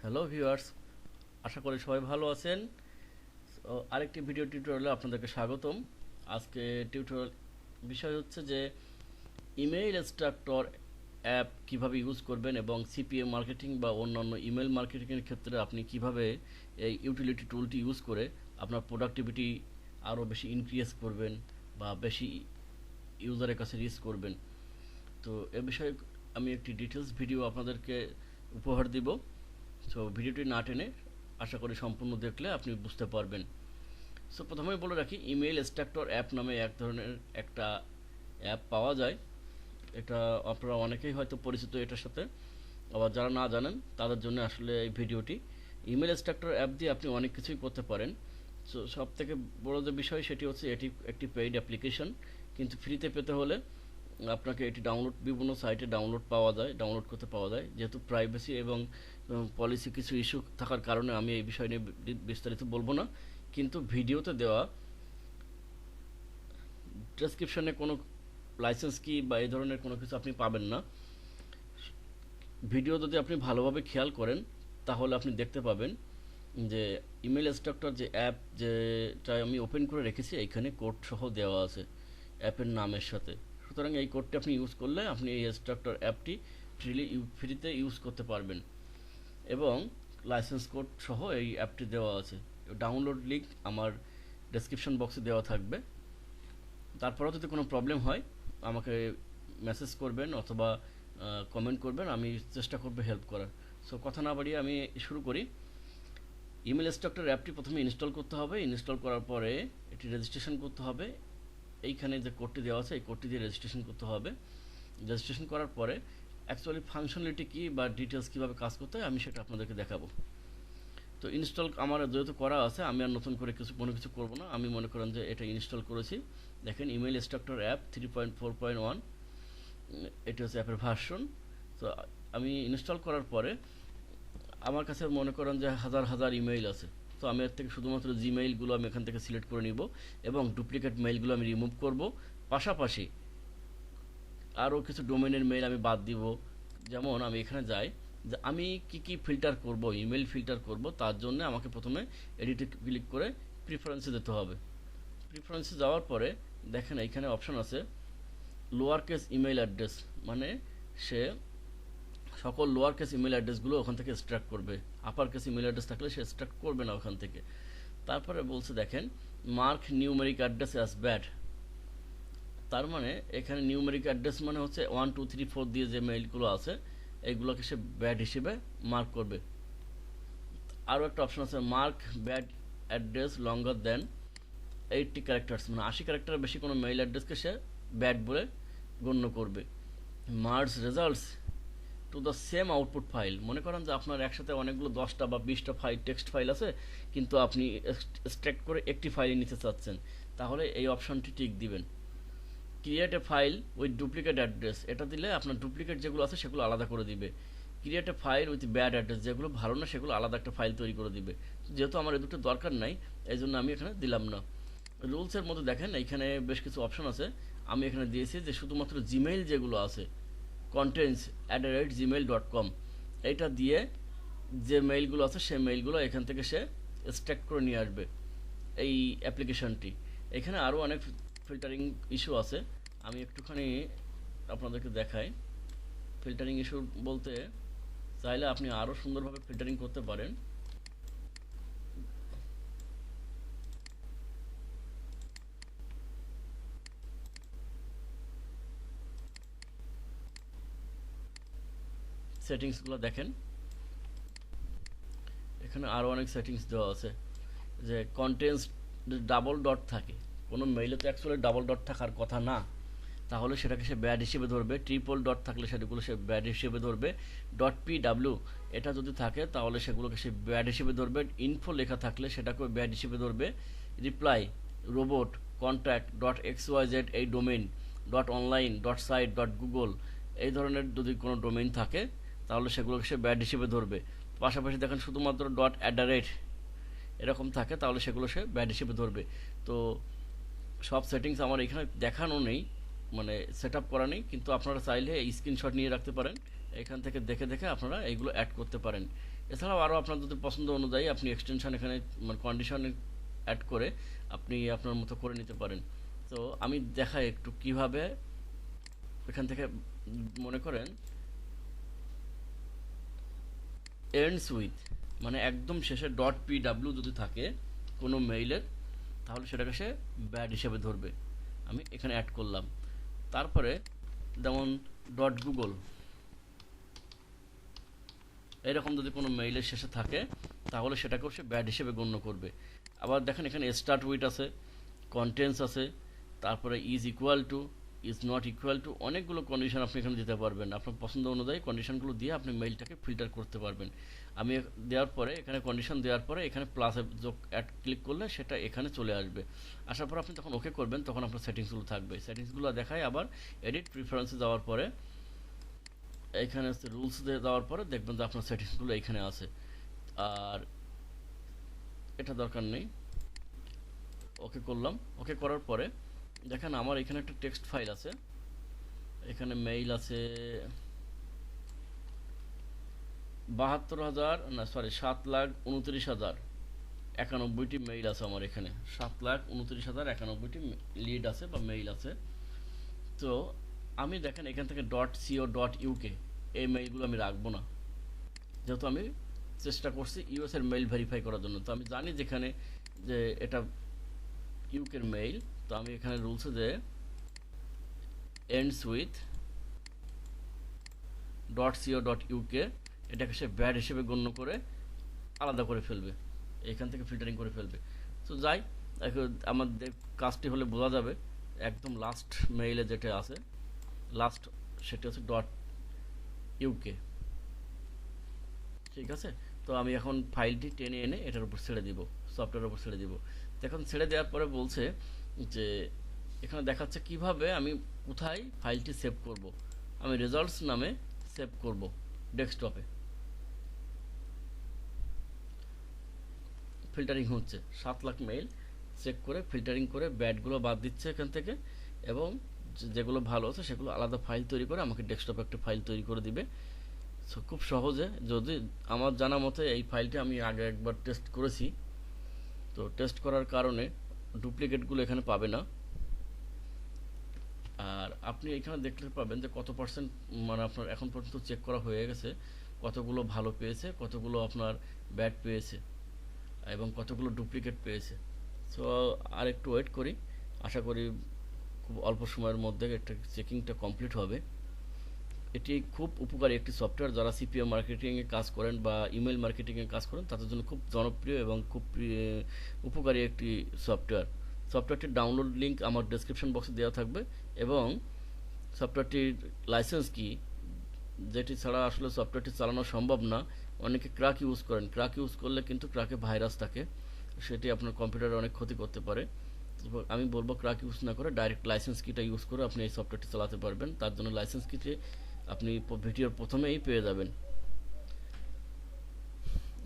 Hello viewers, আশা করি সবাই ভালো আছেন। আরেকটি ভিডিও টিউটোরিয়ালে আপনাদেরকে স্বাগতম। আজকে টিউটোরিয়াল বিষয় হচ্ছে যে ইমেইল এক্সট্রাক্টর অ্যাপ কিভাবে ইউজ করবেন এবং সিপিএম মার্কেটিং বা অন্যান্য ইমেল মার্কেটিংয়ের ক্ষেত্রে আপনি কিভাবে এই ইউটিলিটি টুলটি ইউজ করে আপনার প্রোডাক্টিভিটি আরও বেশি ইনক্রিজ করবেন বা বেশি ইউজারের কাছে রিচ করবেন। তো এ বিষয়ে আমি একটি ডিটেলস ভিডিও আপনাদেরকে উপহার দিব। সো ভিডিওটি না টেনে আশা করি সম্পূর্ণ দেখলে আপনি বুঝতে পারবেন। সো প্রথমেই বলে রাখি, ইমেইল এক্সট্রাক্টর অ্যাপ নামে এক ধরনের একটা অ্যাপ পাওয়া যায়। এটা আপনারা অনেকেই হয়তো পরিচিত এটার সাথে, আবার যারা না জানেন তাদের জন্য আসলে এই ভিডিওটি। ইমেইল এক্সট্রাক্টর অ্যাপ দিয়ে আপনি অনেক কিছুই করতে পারেন। সো সব থেকে বড় যে বিষয় সেটি হচ্ছে এটি একটি পেইড অ্যাপ্লিকেশন, কিন্তু ফ্রিতে পেতে হলে আপনাকে এটি বিভিন্ন সাইটে ডাউনলোড করতে পাওয়া যায়। যেহেতু প্রাইভেসি এবং পলিসি কিছু ইস্যু থাকার কারণে আমি এই বিষয় নিয়ে বিস্তারিত বলবো না, কিন্তু ভিডিওতে দেওয়া ডেসক্রিপশনে কোনো লাইসেন্স কি বা এই ধরনের কোনো কিছু আপনি পাবেন না। ভিডিও যদি আপনি ভালোভাবে খেয়াল করেন তাহলে আপনি দেখতে পাবেন যে ইমেল এক্সট্রাক্টর যে অ্যাপ যেটা আমি ওপেন করে রেখেছি, এইখানে কোড সহ দেওয়া আছে অ্যাপের নামের সাথে। সুতরাং এই কোডটি আপনি ইউজ করলে আপনি এই এক্সট্রাক্টর অ্যাপটি ফ্রিতে ইউজ করতে পারবেন এবং লাইসেন্স কোড সহ এই অ্যাপটি দেওয়া আছে। ডাউনলোড লিঙ্ক আমার ডেসক্রিপশন বক্সে দেওয়া থাকবে। তারপরেও যদি কোনো প্রবলেম হয় আমাকে মেসেজ করবেন অথবা কমেন্ট করবেন, আমি চেষ্টা করব হেল্প করার। সো কথা না বাড়িয়ে আমি শুরু করি। ইমেল এক্সট্রাক্টর অ্যাপটি প্রথমে ইনস্টল করতে হবে। ইনস্টল করার পরে এটি রেজিস্ট্রেশন করতে হবে। এইখানে যে কোডটি দেওয়া আছে এই কোডটি দিয়ে রেজিস্ট্রেশন করতে হবে। রেজিস্ট্রেশন করার পরে অ্যাকচুয়ালি ফাংশনালিটি কী বা ডিটেলস কীভাবে কাজ করতে হয় আমি সেটা আপনাদেরকে দেখাবো। তো ইনস্টল আমার যেহেতু করা আছে, আমি আর নতুন করে কোনো কিছু করব না। আমি মনে করেন যে এটা ইনস্টল করেছি। দেখেন ইমেল এক্সট্রাক্টর অ্যাপ 3.4.1, এটি হচ্ছে অ্যাপের ভার্সন। তো আমি ইনস্টল করার পরে আমার কাছে মনে করেন যে হাজার হাজার ইমেইল আছে। তো আমি এর থেকে শুধুমাত্র জিমেইলগুলো আমি এখান থেকে সিলেক্ট করে নিব এবং ডুপ্লিকেট মেইলগুলো আমি রিমুভ করব। পাশাপাশি আরও কিছু ডোমেনের মেইল আমি বাদ দিব। যেমন আমি এখানে যাই যে আমি কি ফিল্টার করব, ইমেল ফিল্টার করব, তার জন্য আমাকে প্রথমে এডিটে ক্লিক করে প্রিফারেন্সে যেতে হবে। প্রিফারেন্সে যাওয়ার পরে দেখেন এইখানে অপশন আছে লোয়ার কেস ইমেল অ্যাড্রেস, মানে সে সকল লোয়ার কেস ইমেল অ্যাড্রেসগুলো ওখান থেকে এক্সট্রাক্ট করবে। আপার কেস ইমেল অ্যাড্রেস থাকলে সে এক্সট্রাক্ট করবে না ওখান থেকে। তারপরে বলছে দেখেন mark numeric address as bad, তার মানে এখানে নিউমেরিক অ্যাড্রেস মানে হচ্ছে 1 2 3 4 দিয়ে যে মেইলগুলো আছে এইগুলোকে সে ব্যাড হিসেবে মার্ক করবে। আরও একটা অপশন আছে মার্ক ব্যাড অ্যাড্রেস লঙ্গার দেন 80 ক্যারেক্টার্স, মানে 80 ক্যারেক্টারের বেশি কোনো মেইল অ্যাড্রেসকে সে ব্যাড বলে গণ্য করবে। Merge results to the same output file, মনে করেন যে আপনার একসাথে অনেকগুলো 10টা বা 20টা ফাইল টেক্সট ফাইল আছে, কিন্তু আপনি এক্সট্রাক্ট করে একটি ফাইলে নিতে চাচ্ছেন, তাহলে এই অপশনটি টিক দিবেন। Create a file with duplicate address, এটা দিলে আপনার ডুপ্লিকেট যেগুলো আছে সেগুলো আলাদা করে দিবে। Create a file with bad address, যেগুলো ভালো না সেগুলো আলাদা একটা ফাইল তৈরি করে দিবে। যেহেতু আমার এই দুটো দরকার নাই এই জন্য আমি এখানে দিলাম না। রুলসের মধ্যে দেখেন এইখানে বেশ কিছু অপশন আছে। আমি এখানে দিয়েছি যে শুধুমাত্র জিমেইল যেগুলো আছে contents@gmail.com, এইটা দিয়ে যে মেইলগুলো আছে সেই মেইলগুলো এখান থেকে সে এক্সট্রাক্ট করে নিয়ে আসবে এই অ্যাপ্লিকেশনটি। এখানে আরও অনেক ফিল্টারিং ইস্যু আছে, আমি একটুখানি আপনাদেরকে দেখাই। ফিল্টারিং ইস্যু বলতে চাইলে আপনি আরও সুন্দরভাবে ফিল্টারিং করতে পারেন। সেটিংসগুলো দেখেন, এখানে আরও অনেক সেটিংস দেওয়া আছে। যে কন্টেন্টস ডাবল ডট থাকে, কোনো মেইলে তো অ্যাকচুয়ালি ডাবল ডট থাকার কথা না, তাহলে সেটাকে সে ব্যাড হিসেবে ধরবে। ট্রিপল ডট থাকলে সেগুলো সে ব্যাড হিসেবে ধরবে। ডট PW এটা যদি থাকে তাহলে সেগুলোকে সে ব্যাড হিসেবে ধরবে। ইনফো লেখা থাকলে সেটাকেও ব্যাড হিসেবে ধরবে। Reply, robot, contact dot XYZ এই domain, dot online, dot site, dot Google এই ধরনের যদি কোনো ডোমেইন থাকে তাহলে সেগুলোকে সে ব্যাড হিসেবে ধরবে। পাশাপাশি দেখেন শুধুমাত্র ডট @ এরকম থাকে তাহলে সেগুলো সে ব্যাড হিসেবে ধরবে। তো সব সেটিংস আমার এখানে দেখানো নেই, মানে সেট আপ করা নেই, কিন্তু আপনারা চাইলে এই স্ক্রিনশট নিয়ে রাখতে পারেন। এখান থেকে দেখে দেখে আপনারা এইগুলো অ্যাড করতে পারেন। এছাড়াও আরও আপনার যদি পছন্দ অনুযায়ী আপনি এক্সটেনশন এখানে মানে কন্ডিশন অ্যাড করে আপনি আপনার মতো করে নিতে পারেন। তো আমি দেখাই একটু কিভাবে এখান থেকে মনে করেন এন্ডস উইথ মানে একদম শেষে ডট পিডাব্লিউ যদি থাকে কোনো মেইলের, তাহলে সেটাকে সে ব্যাড হিসেবে ধরবে। আমি এখানে অ্যাড করলাম। তারপরে যেমন ডট গুগল এরকম যদি কোনো মেইলের শেষে থাকে তাহলে সেটাকেও সে ব্যাড হিসেবে গণ্য করবে। আবার দেখেন এখানে স্টার্ট উইথ আছে, কন্টেন্টস আছে, তারপরে is equal to, is not equal to, অনেকগুলো কন্ডিশন আপনি এখানে দিতে পারবেন। আপনার পছন্দ অনুযায়ী কন্ডিশনগুলো দিয়ে আপনি মেইলটাকে ফিল্টার করতে পারবেন। আমি দেওয়ার পরে এখানে কন্ডিশন দেওয়ার পরে এখানে প্লাস যোগ অ্যাড ক্লিক করলে সেটা এখানে চলে আসবে। আসার পর আপনি যখন ওকে করবেন তখন আপনার সেটিংসগুলো থাকবে। সেটিংসগুলো দেখায় আবার এডিট প্রিফারেন্সে যাওয়ার পরে এখানে হচ্ছে রুলস দিয়ে দেওয়ার পরে দেখবেন যে আপনার সেটিংসগুলো এখানে আছে। আর এটা দরকার নেই, ওকে করলাম। ওকে করার পরে দেখেন আমার এখানে একটা টেক্সট ফাইল আছে, এখানে মেইল আছে 72,000 না সরি 7,29,091টি মেইল আছে আমার এখানে। 7,29,091টি লিড আছে বা মেইল আছে। তো আমি দেখেন এখান থেকে .co.uk এই মেইলগুলো আমি রাখবো না, যেহেতু আমি চেষ্টা করছি ইউএস এর মেইল ভেরিফাই করার জন্য। তো আমি জানি যেখানে যে এটা ইউকের মেইল, তো আমি এখানে রুলসে যে এন্ডস উইথ .co.uk এটাকে সে ব্যাড হিসেবে গণ্য করে আলাদা করে ফেলবে, এখান থেকে ফিল্টারিং করে ফেলবে। তো যাই, আমাদের কাজটি হলে বোঝা যাবে। একদম লাস্ট মেইলে যেটা আছে লাস্ট সেটা হচ্ছে .uk, ঠিক আছে। তো আমি এখন ফাইলটি টেনে এনে এটার উপর ছেড়ে দিব, সফটওয়্যারের উপর ছেড়ে দিব। এখন ছেড়ে দেওয়ার পরে বলছে যে এখানে দেখাচ্ছে কিভাবে আমি কোথায় ফাইলটি সেভ করব। আমি রেজাল্টস নামে সেভ করব ডেস্কটপে। ফিল্টারিং হচ্ছে 7 লাখ মেইল চেক করে ফিল্টারিং করে ব্যাডগুলো বাদ দিচ্ছে এখান থেকে, এবং যেগুলো ভালো আছে সেগুলো আলাদা ফাইল তৈরি করে আমাকে ডেস্কটপে একটা ফাইল তৈরি করে দিবে। সো খুব সহজে, যদি আমার জানা মতে এই ফাইলটি আমি আগে একবার টেস্ট করেছি, তো টেস্ট করার কারণে ডুপ্লিকেটগুলো এখানে পাবে না। আর আপনি এখানে দেখতে পাবেন যে কত পার্সেন্ট মানে আপনার এখন পর্যন্ত চেক করা হয়ে গেছে, কতগুলো ভালো পেয়েছে, কতগুলো আপনার ব্যাড পেয়েছে, এবং কতগুলো ডুপ্লিকেট পেয়েছে। সো আর একটু ওয়েট করি, আশা করি খুব অল্প সময়ের মধ্যে একটা চেকিংটা কমপ্লিট হবে। এটি খুব উপকারী একটি সফটওয়্যার, যারা সিপিও মার্কেটিংয়ে কাজ করেন বা ইমেল মার্কেটিংয়ে কাজ করেন তাদের জন্য খুব জনপ্রিয় এবং খুব উপকারী একটি সফটওয়্যার। সফটওয়্যারটির ডাউনলোড লিঙ্ক আমার ডেসক্রিপশন বক্সে দেওয়া থাকবে, এবং সফটওয়্যারটির লাইসেন্স কি, যেটি ছাড়া আসলে সফটওয়্যারটি চালানো সম্ভব না। অনেকে ক্র্যাক ইউজ করেন, ক্র্যাক ইউজ করলে কিন্তু ক্র্যাকে ভাইরাস থাকে, সেটি আপনার কম্পিউটারে অনেক ক্ষতি করতে পারে। আমি বলবো ক্র্যাক ইউজ না করে ডাইরেক্ট লাইসেন্স কিটা ইউজ করে আপনি এই সফটওয়্যারটি চালাতে পারবেন। তার জন্য লাইসেন্স কিটে আপনি ভিডিওর প্রথমেই পেয়ে যাবেন।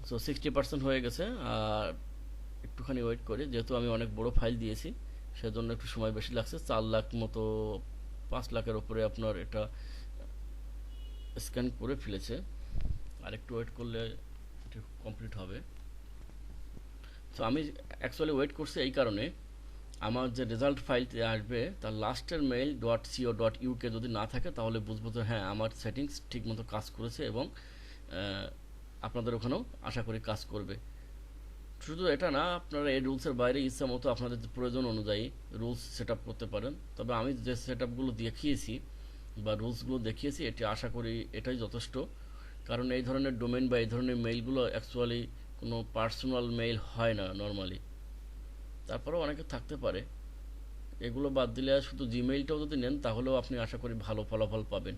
সো 60% হয়ে গেছে, আর একটুখানি ওয়েট করি, যেহেতু আমি অনেক বড় ফাইল দিয়েছি সেজন্য একটু সময় বেশি লাগছে। 4 লাখ মতো, 5 লাখের ওপরে আপনার এটা স্ক্যান করে ফেলেছে। আর একটু ওয়েট করলে এটা কমপ্লিট হবে। সো আমি অ্যাকচুয়ালি ওয়েট করছি এই কারণে, আমার যে রেজাল্ট ফাইলটি আসবে তার লাস্টের মেইল .co.uk যদি না থাকে তাহলে বুঝবো যে হ্যাঁ আমার সেটিংস ঠিকমতো কাজ করেছে, এবং আপনাদের ওখানেও আশা করি কাজ করবে। শুধু এটা না, আপনারা এই রুলসের বাইরে ইচ্ছা মতো আপনাদের প্রয়োজন অনুযায়ী রুলস সেট আপ করতে পারেন। তবে আমি যে সেট আপগুলো দেখিয়েছি বা রুলসগুলো দেখিয়েছি এটি আশা করি এটাই যথেষ্ট। কারণ এই ধরনের ডোমেন বা এই ধরনের মেইলগুলো অ্যাকচুয়ালি কোনো পার্সোনাল মেইল হয় না নর্মালি, তারপরেও অনেকে থাকতে পারে। এগুলো বাদ দিলে শুধু জিমেইলটাও যদি নেন তাহলেও আপনি আশা করি ভালো ফলাফল পাবেন।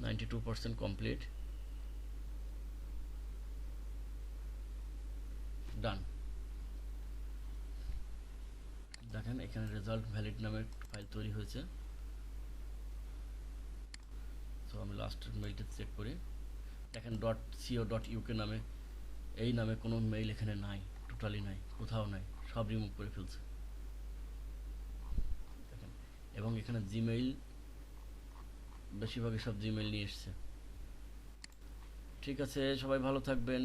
92% কমপ্লিট, ডান। দেখেন এখানে রেজাল্ট ভ্যালিড নামে ফাইল তৈরি হয়েছে। তো আমি লাস্টের মেইলটা চেক করি, দেখেন .co.uk নামে এই নামে কোনো মেইল এখানে নাই, টোটালি নাই, কোথাও নাই, সব রিমুভ করে ফেলছে দেখেন। এবং এখানে জিমেইল বেশিরভাগই সব জিমেইল নিয়ে এসছে। ঠিক আছে, সবাই ভালো থাকবেন।